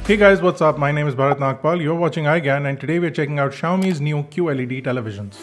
Hey guys, what's up? My name is Bharat Nagpal. You're watching iGyaan and today we're checking out Xiaomi's new QLED televisions.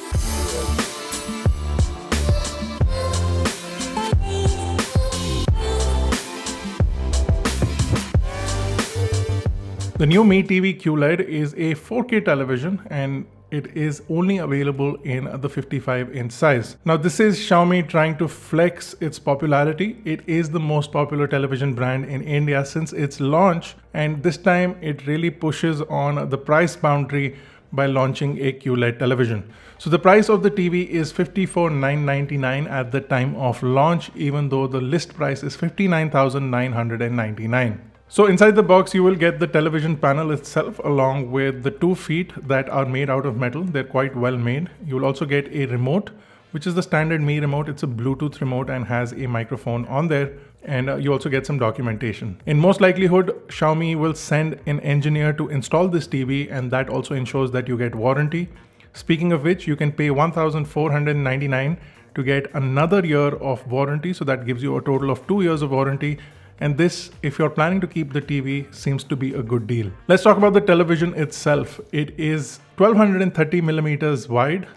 The new Mi TV QLED is a 4K television and it is only available in the 55-inch size. Now this is Xiaomi trying to flex its popularity. It is the most popular television brand in India since its launch, and this time it really pushes on the price boundary by launching a QLED television. So the price of the TV is 54,999 at the time of launch, even though the list price is 59,999. So inside the box you will get the television panel itself along with the 2 feet that are made out of metal. They're quite well made. You will also get a remote, which is the standard Mi remote. It's a Bluetooth remote and has a microphone on there. And you also get some documentation. In most likelihood, Xiaomi will send an engineer to install this TV, and that also ensures that you get warranty. Speaking of which, you can pay 1,499 to get another year of warranty. So that gives you a total of 2 years of warranty. And this, if you're planning to keep the TV, seems to be a good deal. Let's talk about the television itself. It is 1230 millimeters wide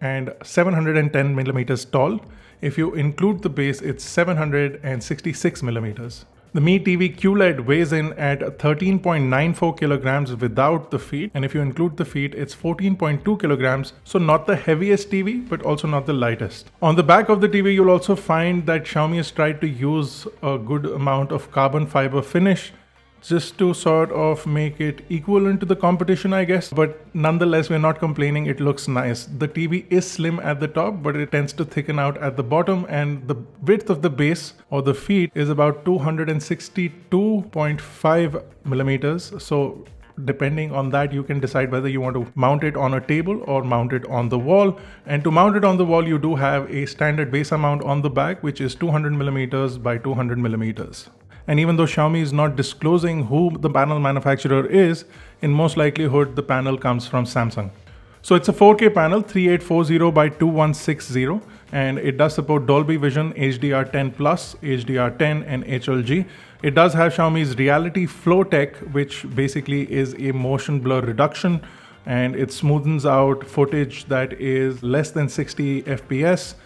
and 710 millimeters tall. If you include the base, it's 766 millimeters. The Mi TV QLED weighs in at 13.94 kilograms without the feet, and if you include the feet, it's 14.2 kilograms. So not the heaviest TV, but also not the lightest. On the back of the TV, you'll also find that Xiaomi has tried to use a good amount of carbon fiber finish just to sort of make it equivalent to the competition, I guess. But nonetheless, we're not complaining. It looks nice. The TV is slim at the top, but it tends to thicken out at the bottom, and the width of the base or the feet is about 262.5 millimeters. So depending on that, you can decide whether you want to mount it on a table or mount it on the wall. And to mount it on the wall, you do have a standard base mount on the back, which is 200 millimeters by 200 millimeters. And even though Xiaomi is not disclosing who the panel manufacturer is, in most likelihood, the panel comes from Samsung. So it's a 4K panel, 3840 by 2160, and it does support Dolby Vision, HDR10+, HDR10, and HLG. It does have Xiaomi's Reality Flow Tech, which basically is a motion blur reduction, and it smoothens out footage that is less than 60 FPS.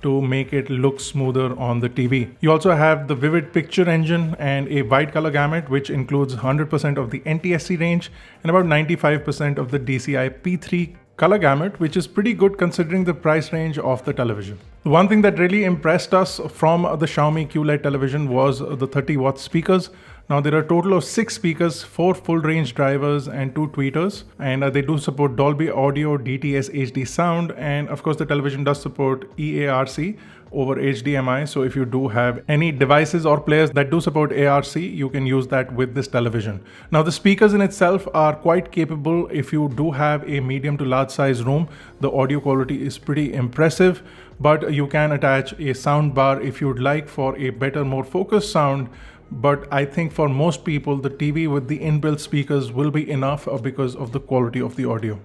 To make it look smoother on the TV. You also have the Vivid Picture Engine and a wide color gamut, which includes 100% of the NTSC range and about 95% of the DCI P3 color gamut, which is pretty good considering the price range of the television. The one thing that really impressed us from the Xiaomi QLED television was the 30-watt speakers. Now there are a total of 6 speakers, 4 full range drivers and 2 tweeters, and they do support Dolby Audio, DTS HD sound, and of course the television does support EARC over HDMI. So if you do have any devices or players that do support ARC, you can use that with this television. Now the speakers in itself are quite capable. If you do have a medium to large size room, the audio quality is pretty impressive, but you can attach a sound bar if you'd like for a better, more focused sound. But I think for most people, the TV with the inbuilt speakers will be enough because of the quality of the audio.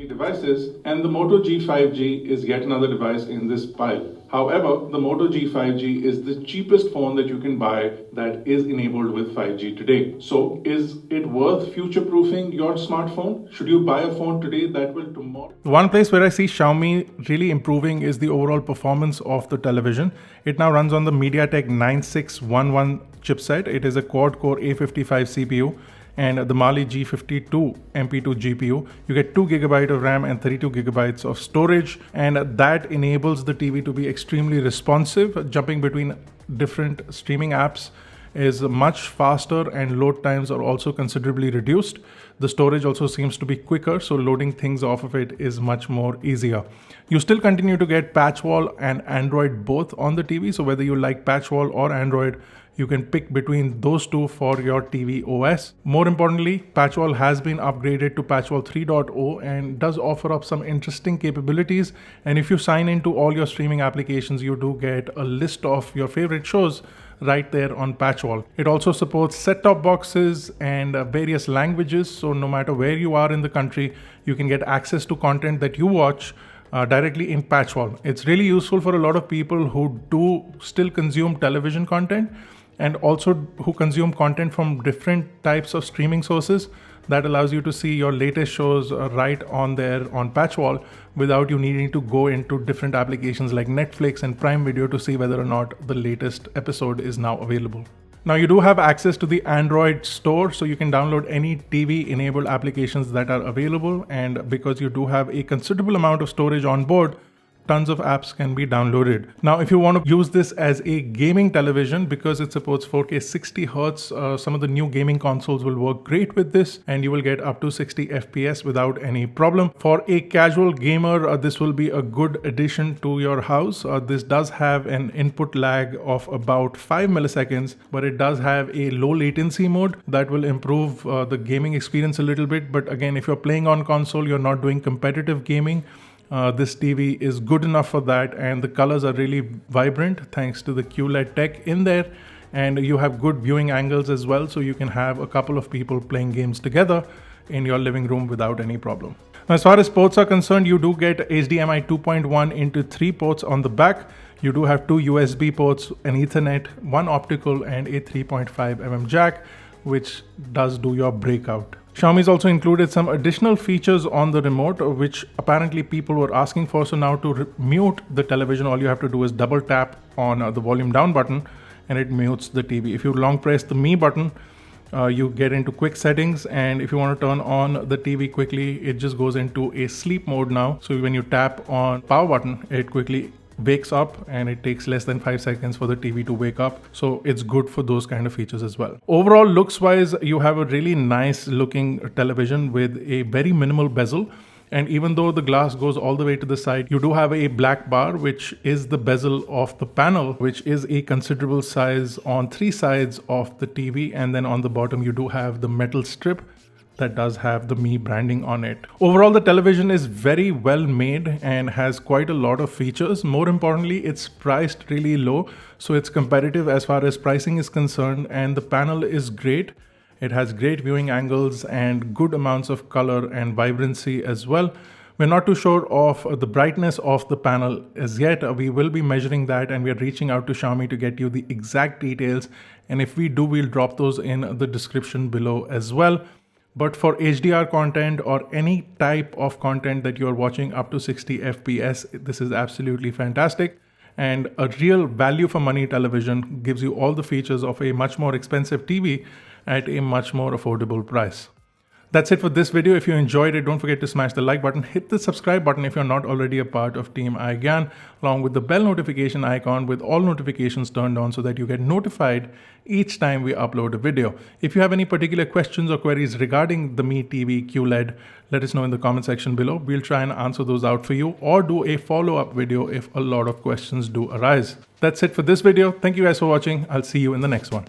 Devices, and the Moto G5G is yet another device in this pile. However, the Moto G5G is the cheapest phone that you can buy that is enabled with 5G today. So is it worth future-proofing your smartphone? Should you buy a phone today that will tomorrow? One place where I see Xiaomi really improving is the overall performance of the television. It now runs on the MediaTek 9611 chipset. It is a quad-core A55 CPU and the Mali G52 MP2 GPU. You get 2 GB of RAM and 32 GB of storage, and that enables the TV to be extremely responsive. Jumping between different streaming apps is much faster, and load times are also considerably reduced. The storage also seems to be quicker, so loading things off of it is much more easier. You still continue to get PatchWall and Android both on the TV, so whether you like PatchWall or Android, you can pick between those two for your TV OS. More importantly, PatchWall has been upgraded to PatchWall 3.0 and does offer up some interesting capabilities. And if you sign into all your streaming applications, you do get a list of your favorite shows right there on PatchWall. It also supports set-top boxes and various languages. So no matter where you are in the country, you can get access to content that you watch directly in PatchWall. It's really useful for a lot of people who do still consume television content and also who consume content from different types of streaming sources. That allows you to see your latest shows right on there on PatchWall without you needing to go into different applications like Netflix and Prime Video to see whether or not the latest episode is now available. Now you do have access to the Android store, so you can download any TV enabled applications that are available, and because you do have a considerable amount of storage on board, tons of apps can be downloaded. Now, if you want to use this as a gaming television, because it supports 4K 60 Hz, some of the new gaming consoles will work great with this, and you will get up to 60 FPS without any problem. For a casual gamer, this will be a good addition to your house. This does have an input lag of about 5 milliseconds, but it does have a low latency mode that will improve the gaming experience a little bit. But again, if you're playing on console, you're not doing competitive gaming, this TV is good enough for that, and the colors are really vibrant thanks to the QLED tech in there, and you have good viewing angles as well, so you can have a couple of people playing games together in your living room without any problem. Now, as far as ports are concerned, you do get HDMI 2.1 into 3 ports on the back. You do have 2 USB ports, an Ethernet, 1 optical, and a 3.5mm jack, which does do your breakout. Xiaomi's also included some additional features on the remote, which apparently people were asking for. So now to mute the television, all you have to do is double tap on the volume down button and it mutes the TV. If you long press the Me button, you get into quick settings, and if you want to turn on the TV quickly, it just goes into a sleep mode now. So when you tap on power button, it quickly wakes up, and it takes less than 5 seconds for the TV to wake up. So it's good for those kind of features as well. Overall, looks wise, you have a really nice looking television with a very minimal bezel. And even though the glass goes all the way to the side, you do have a black bar, which is the bezel of the panel, which is a considerable size on 3 sides of the TV. And then on the bottom, you do have the metal strip that does have the Me branding on it. Overall, the television is very well made and has quite a lot of features. More importantly, it's priced really low, so it's competitive as far as pricing is concerned, and the panel is great. It has great viewing angles and good amounts of color and vibrancy as well. We're not too sure of the brightness of the panel as yet. We will be measuring that, and we are reaching out to Xiaomi to get you the exact details. And if we do, we'll drop those in the description below as well. But for HDR content or any type of content that you're watching up to 60 FPS, this is absolutely fantastic. And a real value for money television gives you all the features of a much more expensive TV at a much more affordable price. That's it for this video. If you enjoyed it, don't forget to smash the like button, hit the subscribe button if you're not already a part of Team iGyaan, along with the bell notification icon with all notifications turned on so that you get notified each time we upload a video. If you have any particular questions or queries regarding the Me TV QLED, let us know in the comment section below. We'll try and answer those out for you, or do a follow-up video if a lot of questions do arise. That's it for this video. Thank you guys for watching. I'll see you in the next one.